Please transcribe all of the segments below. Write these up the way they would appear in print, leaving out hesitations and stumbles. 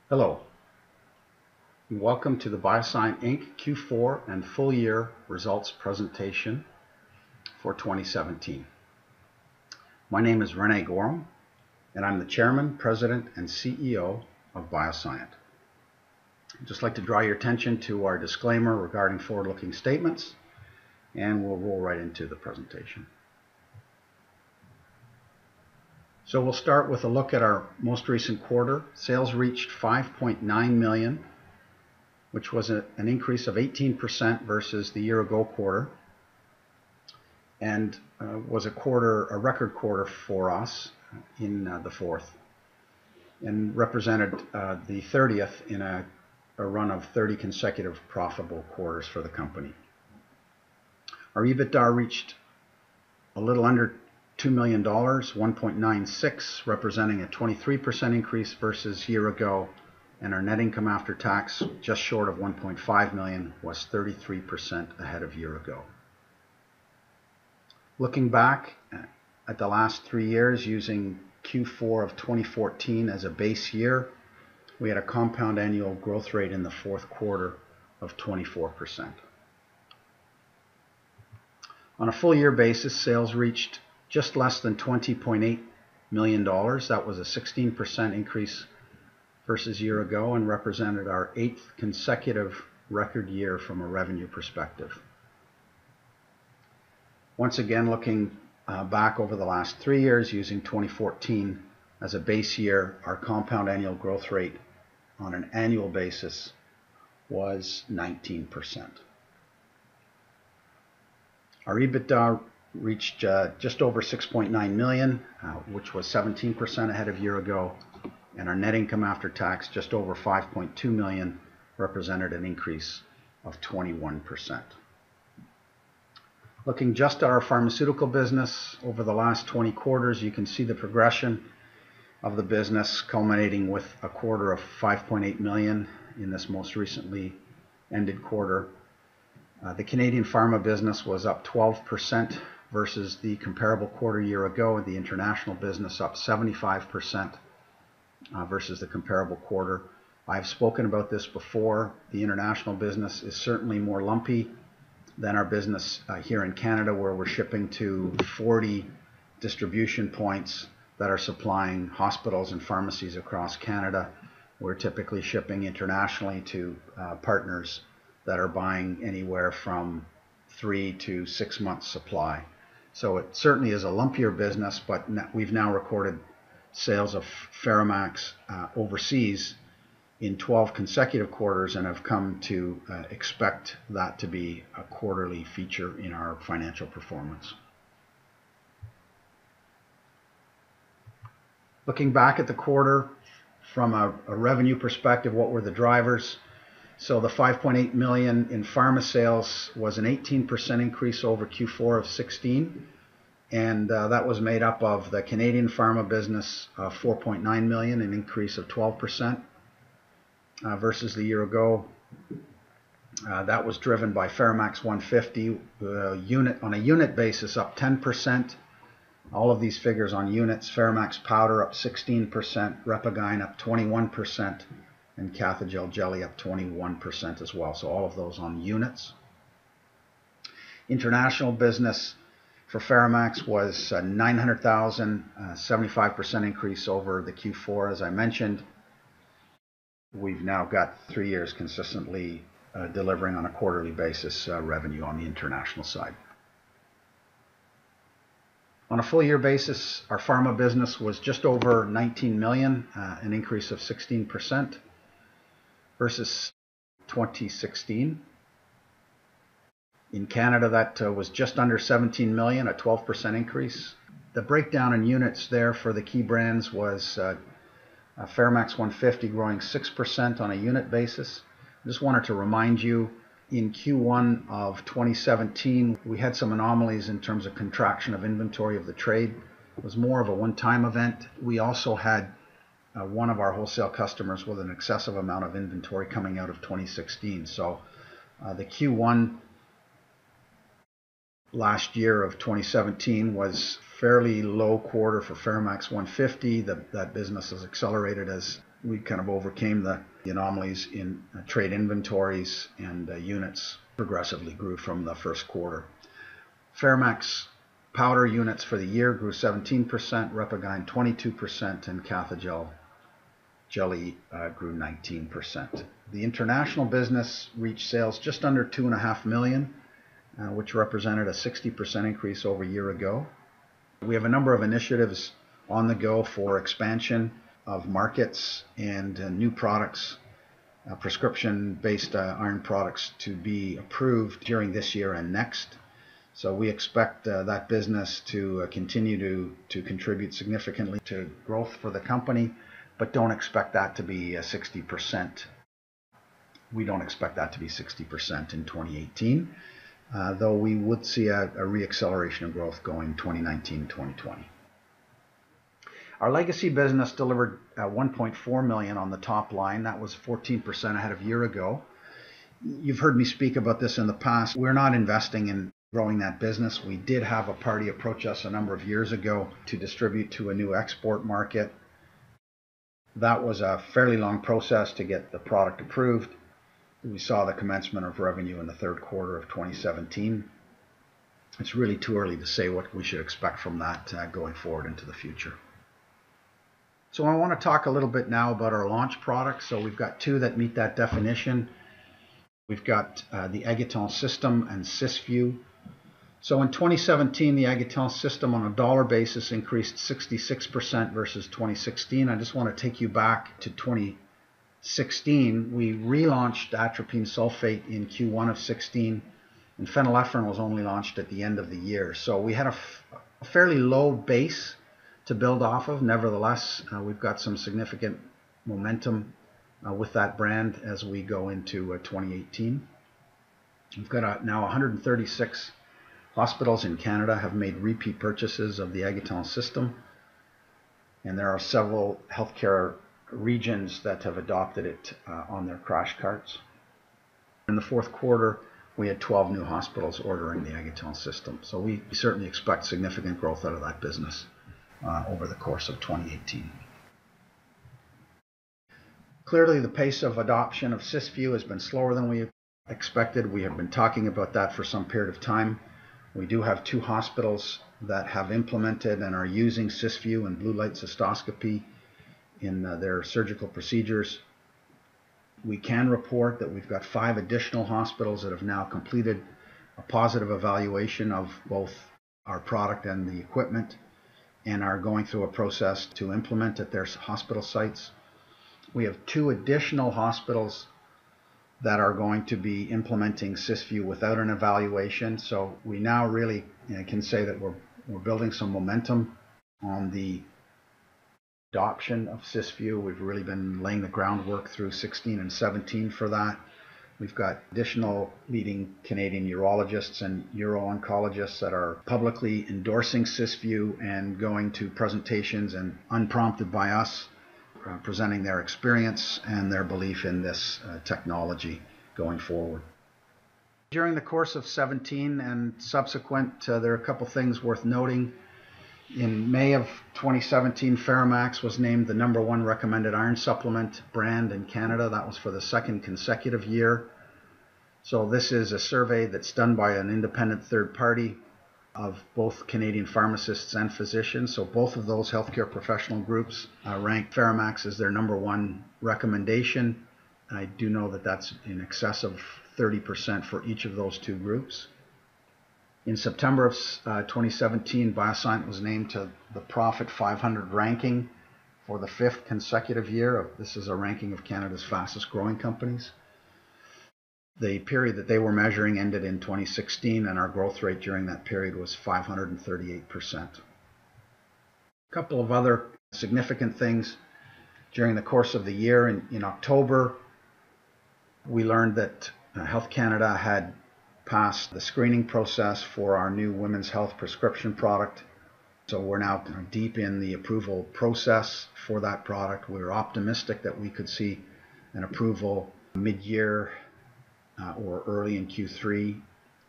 Hello, and welcome to the BioSyent Inc. Q4 and full year results presentation for 2017. My name is Rene Gorham, and I'm the Chairman, President, and CEO of BioSyent. I'd just like to draw your attention to our disclaimer regarding forward-looking statements, and we'll roll right into the presentation. So we'll start with a look at our most recent quarter. Sales reached $5.9 million, which was an increase of 18% versus the year ago quarter, and was a record quarter for us in the fourth, and represented the 30th in a run of 30 consecutive profitable quarters for the company. Our EBITDA reached a little under $2 million, 1.96, representing a 23% increase versus year ago, and our net income after tax, just short of $1.5 million, was 33% ahead of year ago. Looking back at the last 3 years, using Q4 of 2014 as a base year, we had a compound annual growth rate in the fourth quarter of 24%. On a full year basis, sales reached just less than $20.8 million. That was a 16% increase versus year ago and represented our 8th consecutive record year from a revenue perspective. Once again, looking back over the last 3 years, using 2014 as a base year, our compound annual growth rate on an annual basis was 19%. Our EBITDA reached just over $6.9 million, which was 17% ahead of year ago, and our net income after tax, just over $5.2 million, represented an increase of 21%. Looking just at our pharmaceutical business over the last 20 quarters, you can see the progression of the business, culminating with a quarter of $5.8 million in this most recently ended quarter. The Canadian pharma business was up 12% versus the comparable quarter year ago, and the international business up 75% versus the comparable quarter. I've spoken about this before. The international business is certainly more lumpy than our business here in Canada, where we're shipping to 40 distribution points that are supplying hospitals and pharmacies across Canada. We're typically shipping internationally to partners that are buying anywhere from 3 to 6 months supply. So it certainly is a lumpier business, but we've now recorded sales of FeraMAX overseas in 12 consecutive quarters and have come to expect that to be a quarterly feature in our financial performance. Looking back at the quarter from a revenue perspective, what were the drivers? So the $5.8 million in pharma sales was an 18% increase over Q4 of 16, and that was made up of the Canadian pharma business, $4.9 million, an increase of 12% versus the year ago. That was driven by FeraMAX 150 on a unit basis, up 10%. All of these figures on units. FeraMAX powder up 16%, Repagyne up 21%, and Cathogel jelly up 21% as well. So all of those on units. International business for FeraMAX was $900,000, 75% increase over the Q4, as I mentioned. We've now got 3 years consistently delivering on a quarterly basis revenue on the international side. On a full year basis, our pharma business was just over $19 million, an increase of 16% versus 2016. In Canada, that was just under $17 million, a 12% increase. The breakdown in units there for the key brands was FeraMAX 150 growing 6% on a unit basis. I just wanted to remind you, in Q1 of 2017, we had some anomalies in terms of contraction of inventory of the trade. It was more of a one-time event. We also had one of our wholesale customers with an excessive amount of inventory coming out of 2016. So the Q1 last year of 2017 was fairly low quarter for FeraMAX 150. That business has accelerated as we kind of overcame the anomalies in trade inventories, and units progressively grew from the first quarter. Fermax powder units for the year grew 17%, Repagyne 22%, and Cathogel jelly grew 19%. The international business reached sales just under $2.5 million, which represented a 60% increase over a year ago. We have a number of initiatives on the go for expansion of markets and new products, prescription-based iron products, to be approved during this year and next. So we expect that business to continue to contribute significantly to growth for the company, but don't expect that to be 60%. We don't expect that to be 60% in 2018, though we would see a reacceleration of growth going 2019-2020. Our legacy business delivered $1.4 million on the top line. That was 14% ahead of a year ago. You've heard me speak about this in the past. We're not investing in growing that business. We did have a party approach us a number of years ago to distribute to a new export market. That was a fairly long process to get the product approved. We saw the commencement of revenue in the third quarter of 2017. It's really too early to say what we should expect from that going forward into the future. So I want to talk a little bit now about our launch products. So we've got two that meet that definition. We've got the Aguettant System and Cysview. So in 2017, the Aguettant System on a dollar basis increased 66% versus 2016. I just want to take you back to 2016. We relaunched atropine sulfate in Q1 of 16, and phenylephrine was only launched at the end of the year. So we had a fairly low base to build off of. Nevertheless, we've got some significant momentum with that brand as we go into 2018. We've got now 136 hospitals in Canada have made repeat purchases of the Aguettant System, and there are several healthcare regions that have adopted it on their crash carts. In the fourth quarter, we had 12 new hospitals ordering the Aguettant System, so we certainly expect significant growth out of that business over the course of 2018. Clearly, the pace of adoption of Cysview has been slower than we expected. We have been talking about that for some period of time. We do have 2 hospitals that have implemented and are using Cysview and blue light cystoscopy in their surgical procedures. We can report that we've got 5 additional hospitals that have now completed a positive evaluation of both our product and the equipment, and are going through a process to implement at their hospital sites. We have 2 additional hospitals that are going to be implementing Cysview without an evaluation. So we now really can say that we're building some momentum on the adoption of Cysview. We've really been laying the groundwork through 16 and 17 for that. We've got additional leading Canadian urologists and uro-oncologists that are publicly endorsing Cysview and going to presentations and unprompted by us, presenting their experience and their belief in this technology going forward. During the course of 17 and subsequent, there are a couple things worth noting. In May of 2017, Fermax was named the #1 recommended iron supplement brand in Canada. That was for the 2nd consecutive year. So this is a survey that's done by an independent third party of both Canadian pharmacists and physicians. So both of those healthcare professional groups rank Fermax as their #1 recommendation. I do know that that's in excess of 30% for each of those 2 groups. In September of 2017, BioSyent was named to the Profit 500 ranking for the 5th consecutive year. This is a ranking of Canada's fastest growing companies. The period that they were measuring ended in 2016, and our growth rate during that period was 538%. A couple of other significant things during the course of the year. In October, we learned that Health Canada had passed the screening process for our new women's health prescription product. So we're now deep in the approval process for that product. We're optimistic that we could see an approval mid-year or early in Q3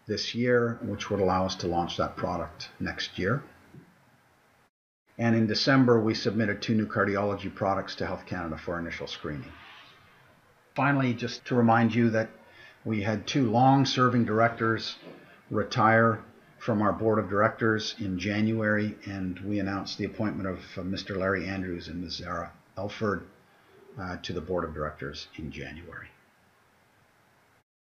this year, which would allow us to launch that product next year. And in December, we submitted 2 new cardiology products to Health Canada for initial screening. Finally, just to remind you that we had 2 long-serving directors retire from our board of directors in January, and we announced the appointment of Mr. Larry Andrews and Ms. Zara Elford to the board of directors in January.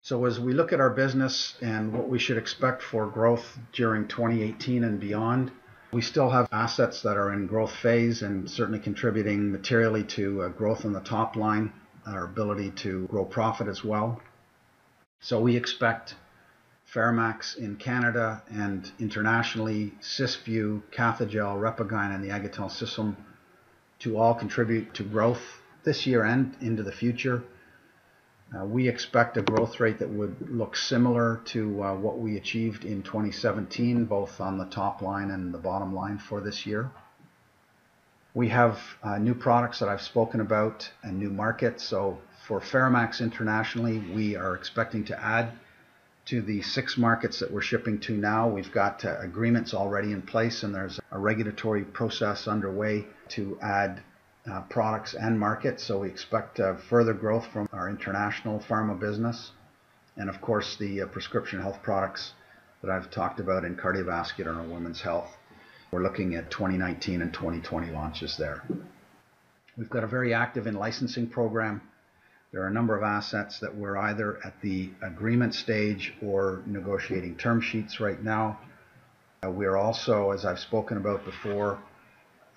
So as we look at our business and what we should expect for growth during 2018 and beyond, we still have assets that are in growth phase and certainly contributing materially to growth on the top line, our ability to grow profit as well. So we expect Ferromax in Canada and internationally, Cysview, Cathogel, Repagyne, and the Agatel system to all contribute to growth this year and into the future. We expect a growth rate that would look similar to what we achieved in 2017, both on the top line and the bottom line for this year. We have new products that I've spoken about and new markets. So for Ferromax internationally, we are expecting to add to the 6 markets that we're shipping to now. We've got agreements already in place, and there's a regulatory process underway to add products and markets. So we expect further growth from our international pharma business. And of course, the prescription health products that I've talked about in cardiovascular and women's health. We're looking at 2019 and 2020 launches there. We've got a very active in-licensing program. There are a number of assets that we're either at the agreement stage or negotiating term sheets right now. We're also, as I've spoken about before,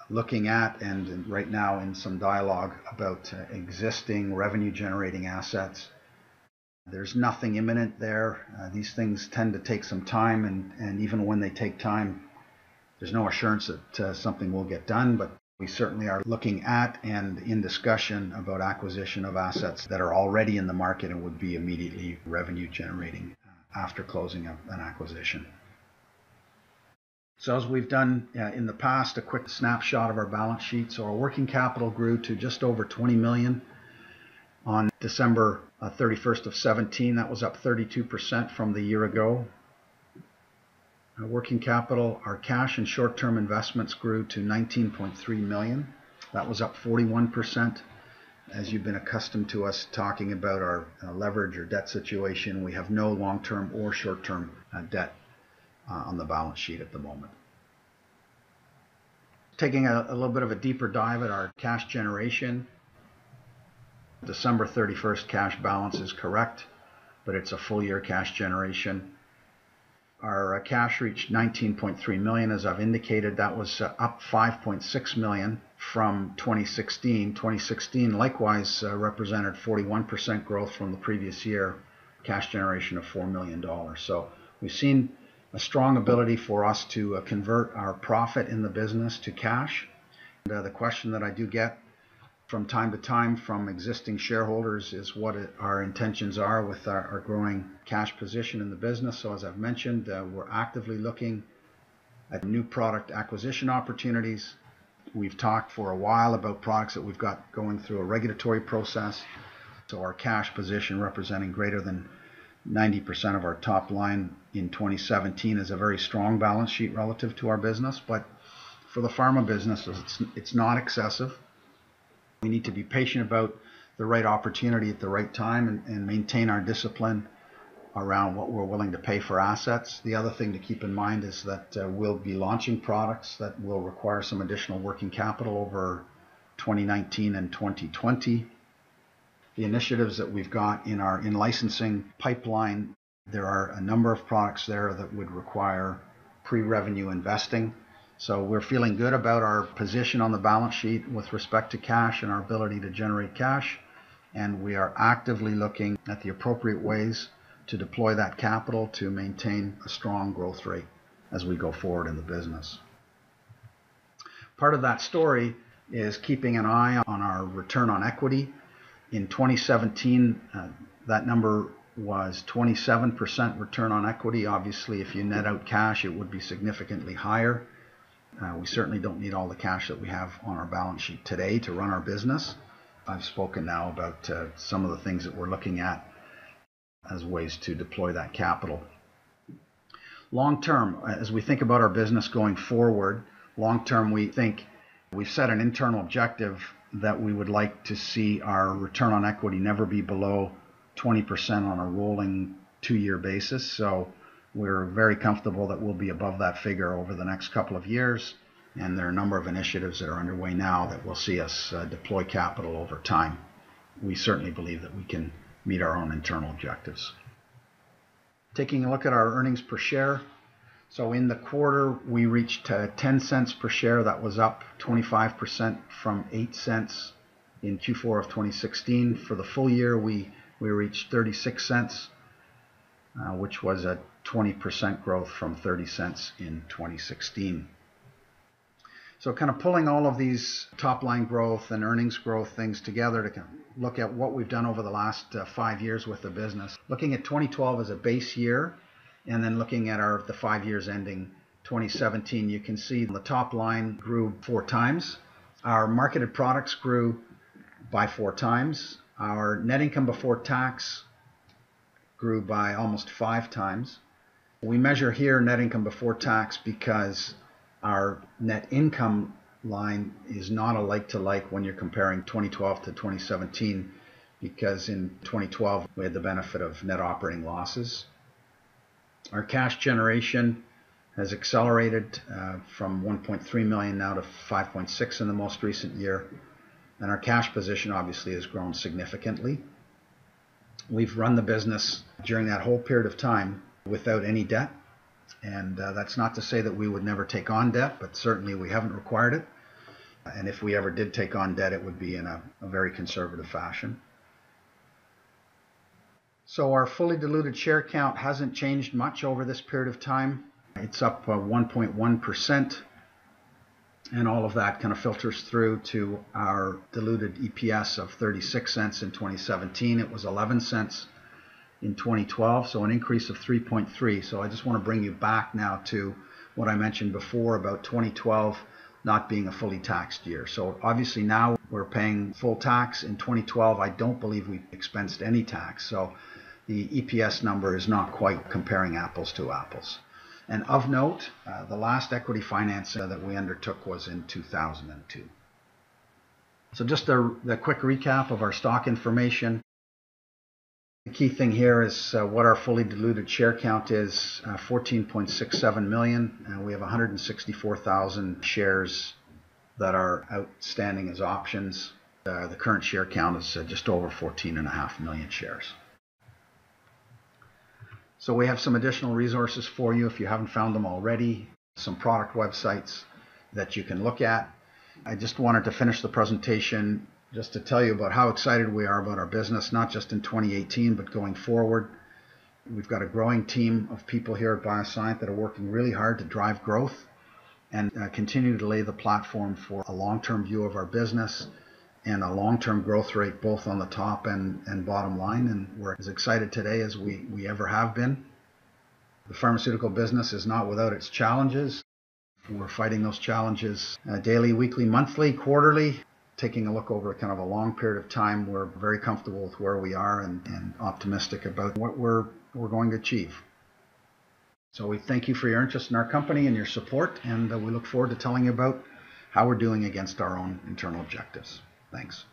looking at and right now in some dialogue about existing revenue generating assets. There's nothing imminent there. These things tend to take some time, and even when they take time, there's no assurance that something will get done, but we certainly are looking at and in discussion about acquisition of assets that are already in the market and would be immediately revenue generating after closing an acquisition. So as we've done in the past, a quick snapshot of our balance sheet. So our working capital grew to just over 20 million on December 31st of 17. That was up 32% from the year ago. Working capital, our cash and short-term investments grew to 19.3 million. That was up 41%. As you've been accustomed to us talking about our leverage or debt situation, we have no long-term or short-term debt on the balance sheet at the moment. Taking a little bit of a deeper dive at our cash generation. December 31st cash balance is correct, but it's a full year cash generation. Our cash reached 19.3 million, as I've indicated. That was up 5.6 million from 2016. 2016 likewise represented 41% growth from the previous year, cash generation of $4 million. So we've seen a strong ability for us to convert our profit in the business to cash. And, the question that I do get from time to time from existing shareholders is what our intentions are with our growing cash position in the business. So as I've mentioned, we're actively looking at new product acquisition opportunities. We've talked for a while about products that we've got going through a regulatory process. So our cash position representing greater than 90% of our top line in 2017 is a very strong balance sheet relative to our business. But for the pharma business, it's not excessive. We need to be patient about the right opportunity at the right time and maintain our discipline around what we're willing to pay for assets. The other thing to keep in mind is that we'll be launching products that will require some additional working capital over 2019 and 2020. The initiatives that we've got in our in-licensing pipeline, there are a number of products there that would require pre-revenue investing. So we're feeling good about our position on the balance sheet with respect to cash and our ability to generate cash. And we are actively looking at the appropriate ways to deploy that capital to maintain a strong growth rate as we go forward in the business. Part of that story is keeping an eye on our return on equity. In 2017, that number was 27% return on equity. Obviously, if you net out cash, it would be significantly higher. We certainly don't need all the cash that we have on our balance sheet today to run our business. I've spoken now about some of the things that we're looking at as ways to deploy that capital. Long term, as we think about our business going forward, Long term, we think we've set an internal objective that we would like to see our return on equity never be below 20% on a rolling 2-year basis. So we're very comfortable that we'll be above that figure over the next couple of years. And there are a number of initiatives that are underway now that will see us deploy capital over time. We certainly believe that we can meet our own internal objectives. Taking a look at our earnings per share. So in the quarter, we reached 10 cents per share. That was up 25% from 8 cents in Q4 of 2016. For the full year, we reached 36 cents, which was a 20% growth from 30 cents in 2016. So kind of pulling all of these top line growth and earnings growth things together to kind of look at what we've done over the last 5 years with the business. Looking at 2012 as a base year, and then looking at the 5 years ending 2017, you can see the top line grew 4 times. Our marketed products grew by 4 times. Our net income before tax grew by almost 5 times. We measure here net income before tax because our net income line is not a like-to-like when you're comparing 2012 to 2017, because in 2012 we had the benefit of net operating losses. Our cash generation has accelerated from 1.3 million now to 5.6 in the most recent year, and our cash position obviously has grown significantly. We've run the business during that whole period of time without any debt, and that's not to say that we would never take on debt, but certainly we haven't required it, and if we ever did take on debt, it would be in a very conservative fashion. So our fully diluted share count hasn't changed much over this period of time. It's up 1.1%, and all of that kind of filters through to our diluted EPS of 36 cents in 2017. It was 11 cents in 2012, so an increase of 3.3. So I just want to bring you back now to what I mentioned before about 2012 not being a fully taxed year. So obviously now we're paying full tax. In 2012, I don't believe we expensed any tax. So the EPS number is not quite comparing apples to apples. And of note, the last equity financing that we undertook was in 2002. So just the quick recap of our stock information. The key thing here is what our fully diluted share count is, 14.67 million. We have 164,000 shares that are outstanding as options. The current share count is just over 14.5 million shares. So we have some additional resources for you if you haven't found them already, some product websites that you can look at. I just wanted to finish the presentation just to tell you about how excited we are about our business, not just in 2018, but going forward. We've got a growing team of people here at BioSyent that are working really hard to drive growth and continue to lay the platform for a long-term view of our business and a long-term growth rate both on the top and bottom line. And we're as excited today as we ever have been. The pharmaceutical business is not without its challenges. We're fighting those challenges daily, weekly, monthly, quarterly. Taking a look over kind of a long period of time, we're very comfortable with where we are and optimistic about what we're going to achieve. So we thank you for your interest in our company and your support, and we look forward to telling you about how we're doing against our own internal objectives. Thanks.